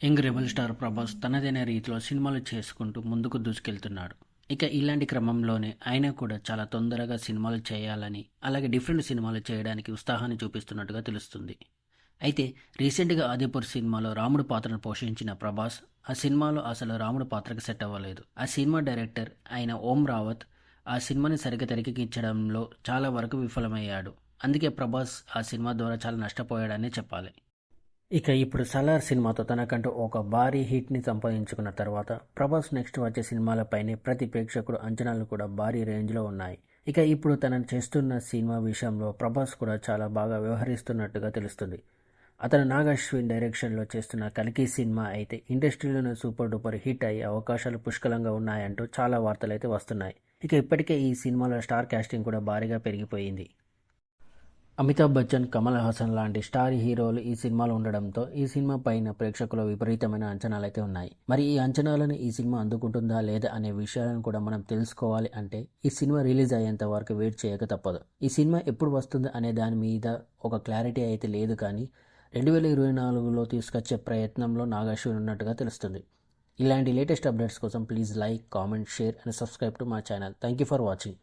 Young rebel star Prabhas తనదైన రీతిలో సినిమాలు చేసుకుంటూ ముందుకు దూసుకెళ్తున్నాడు. ఇక ఇలాంటి క్రమంలోనే ఆయన కూడా చాలా తొందరగా సినిమాలు చేయాలని, అలాగే డిఫరెంట్ సినిమాలు చేయడానికి ఉత్సాహాన్ని చూపిస్తున్నట్టుగా తెలుస్తుంది. అయితే రీసెంట్గా ఆదిపుర్ సినిమాలో రాముడు పాత్రను పోషించిన ప్రభాస్ ఆ సినిమాలో అసలు రాముడు పాత్రకు సెట్ అవ్వలేదు. ఆ సినిమా డైరెక్టర్ అయిన ఓం రావత్ ఆ సినిమాని సరిగ్గా తెరకెక్కించడంలో చాలా వరకు విఫలమయ్యాడు. అందుకే ప్రభాస్ ఆ సినిమా ద్వారా చాలా నష్టపోయాడనే చెప్పాలి. ఇక ఇప్పుడు 'సలార్' సినిమాతో తనకంటూ ఒక భారీ హిట్ని సంపాదించుకున్న తర్వాత ప్రభాస్ నెక్స్ట్ వచ్చే సినిమాలపైనే ప్రతి ప్రేక్షకుడు అంచనాలు కూడా భారీ రేంజ్లో ఉన్నాయి. ఇక ఇప్పుడు తనను చేస్తున్న సినిమా విషయంలో ప్రభాస్ కూడా చాలా బాగా వ్యవహరిస్తున్నట్టుగా తెలుస్తుంది. అతను నాగ్ అశ్విన్ డైరెక్షన్లో చేస్తున్న 'కల్కి' సినిమా అయితే ఇండస్ట్రీలోనే సూపర్ డూపర్ హిట్ అయ్యే అవకాశాలు పుష్కలంగా ఉన్నాయంటూ చాలా వార్తలు అయితే వస్తున్నాయి. ఇక ఇప్పటికే ఈ సినిమాలో స్టార్ కాస్టింగ్ కూడా భారీగా పెరిగిపోయింది. అమితాబ్ బచ్చన్, కమల్ హాసన్ లాంటి స్టార్ హీరోలు ఈ సినిమాలో ఉండడంతో ఈ సినిమా పైన ప్రేక్షకుల విపరీతమైన అంచనాలైతే ఉన్నాయి. మరి ఈ అంచనాలను ఈ సినిమా అందుకుంటుందా లేదా అనే విషయాలను కూడా మనం తెలుసుకోవాలి అంటే ఈ సినిమా రిలీజ్ అయ్యేంత వరకు వెయిట్ చేయక తప్పదు. ఈ సినిమా ఎప్పుడు వస్తుంది అనే దాని మీద ఒక క్లారిటీ అయితే లేదు, కానీ 2024లో తీసుకొచ్చే ప్రయత్నంలో నాగ్ అశ్విన్ ఉన్నట్టుగా తెలుస్తుంది. ఇలాంటి లేటెస్ట్ అప్డేట్స్ కోసం please like, comment, share and subscribe to my channel. Thank you for watching.